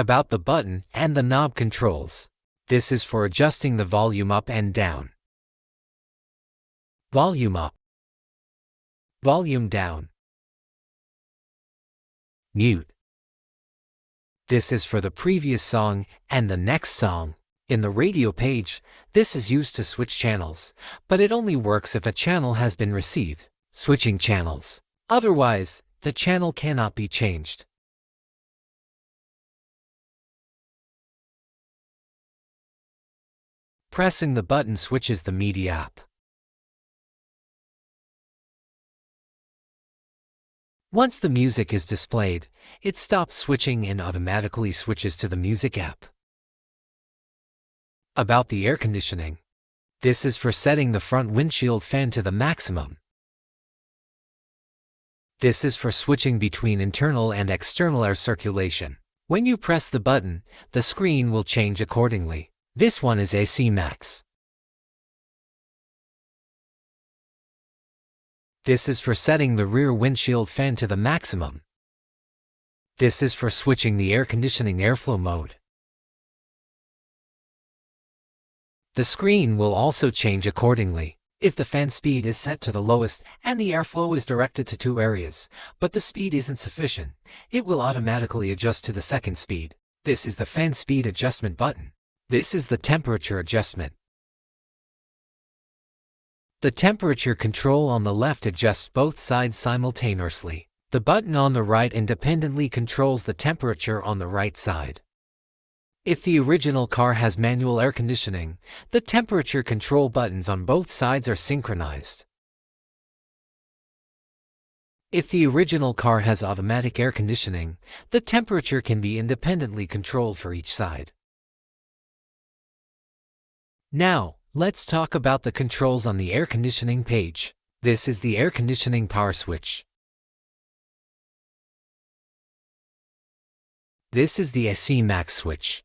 About the button and the knob controls. This is for adjusting the volume up and down. Volume up. Volume down. Mute. This is for the previous song and the next song. In the radio page, this is used to switch channels, but it only works if a channel has been received. Switching channels. Otherwise, the channel cannot be changed. Pressing the button switches the media app. Once the music is displayed, it stops switching and automatically switches to the music app. About the air conditioning. This is for setting the front windshield fan to the maximum. This is for switching between internal and external air circulation. When you press the button, the screen will change accordingly. This one is AC Max. This is for setting the rear windshield fan to the maximum. This is for switching the air conditioning airflow mode. The screen will also change accordingly. If the fan speed is set to the lowest and the airflow is directed to two areas, but the speed isn't sufficient, it will automatically adjust to the second speed. This is the fan speed adjustment button. This is the temperature adjustment. The temperature control on the left adjusts both sides simultaneously. The button on the right independently controls the temperature on the right side. If the original car has manual air conditioning, the temperature control buttons on both sides are synchronized. If the original car has automatic air conditioning, the temperature can be independently controlled for each side. Now, let's talk about the controls on the air conditioning page. This is the air conditioning power switch. This is the AC Max switch.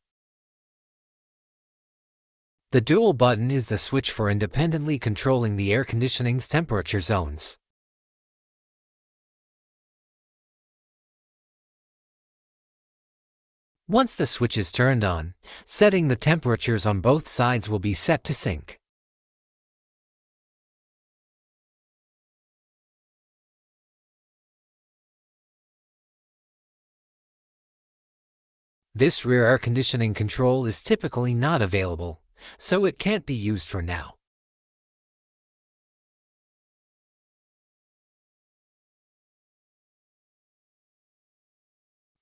The dual button is the switch for independently controlling the air conditioning's temperature zones. Once the switch is turned on, setting the temperatures on both sides will be set to sync. This rear air conditioning control is typically not available, so it can't be used for now.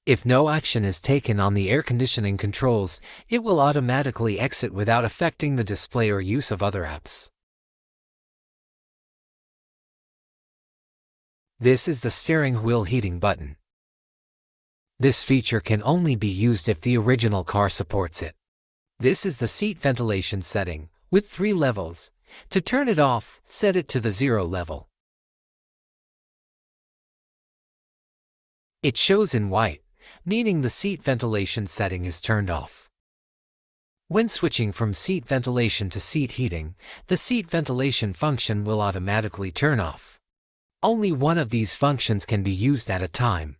If no action is taken on the air conditioning controls, it will automatically exit without affecting the display or use of other apps. This is the steering wheel heating button. This feature can only be used if the original car supports it. This is the seat ventilation setting, with 3 levels. To turn it off, set it to the 0 level. It shows in white, meaning the seat ventilation setting is turned off. When switching from seat ventilation to seat heating, the seat ventilation function will automatically turn off. Only one of these functions can be used at a time.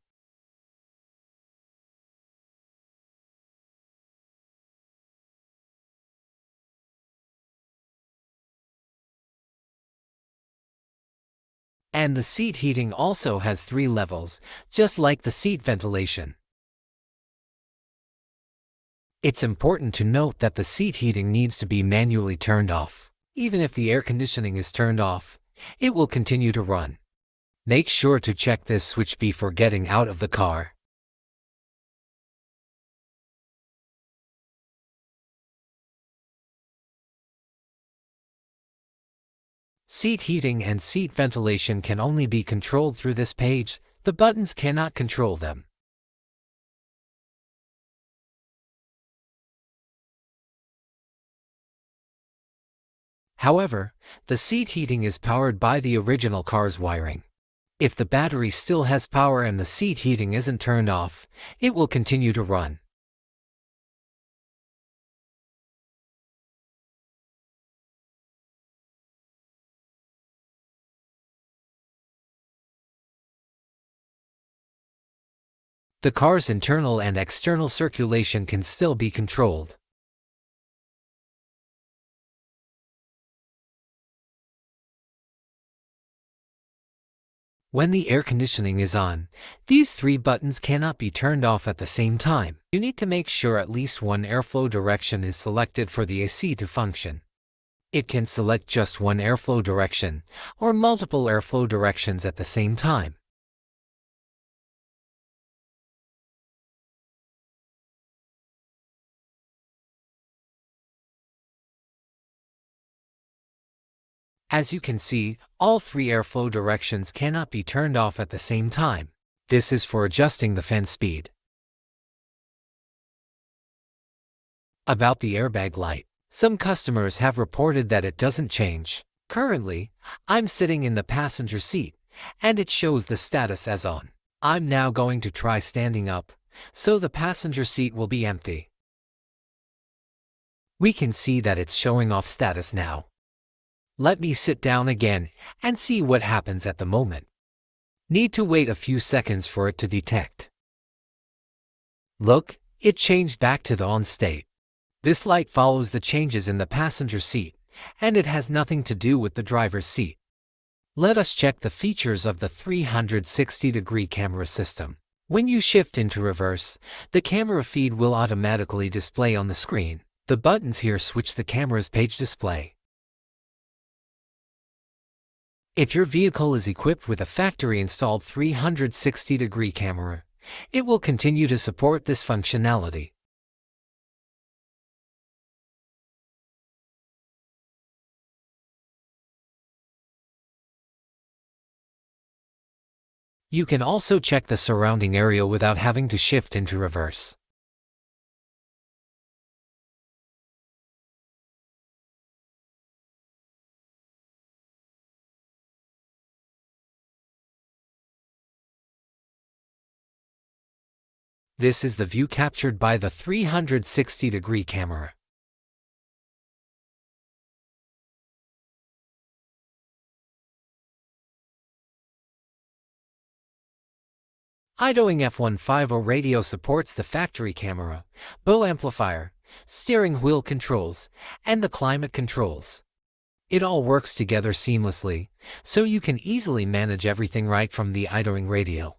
And the seat heating also has 3 levels, just like the seat ventilation. It's important to note that the seat heating needs to be manually turned off. Even if the air conditioning is turned off, it will continue to run. Make sure to check this switch before getting out of the car. Seat heating and seat ventilation can only be controlled through this page. The buttons cannot control them. However, the seat heating is powered by the original car's wiring. If the battery still has power and the seat heating isn't turned off, it will continue to run. The car's internal and external circulation can still be controlled. When the air conditioning is on, these three buttons cannot be turned off at the same time. You need to make sure at least one airflow direction is selected for the AC to function. It can select just one airflow direction or multiple airflow directions at the same time. As you can see, all three airflow directions cannot be turned off at the same time. This is for adjusting the fan speed. About the airbag light, some customers have reported that it doesn't change. Currently, I'm sitting in the passenger seat, and it shows the status as on. I'm now going to try standing up, so the passenger seat will be empty. We can see that it's showing off status now. Let me sit down again and see what happens at the moment. Need to wait a few seconds for it to detect. Look, it changed back to the on state. This light follows the changes in the passenger seat, and it has nothing to do with the driver's seat. Let us check the features of the 360-degree camera system. When you shift into reverse, the camera feed will automatically display on the screen. The buttons here switch the camera's page display. If your vehicle is equipped with a factory-installed 360-degree camera, it will continue to support this functionality. You can also check the surrounding area without having to shift into reverse. This is the view captured by the 360-degree camera. Idling F150 radio supports the factory camera, bow amplifier, steering wheel controls, and the climate controls. It all works together seamlessly, so you can easily manage everything right from the idling radio.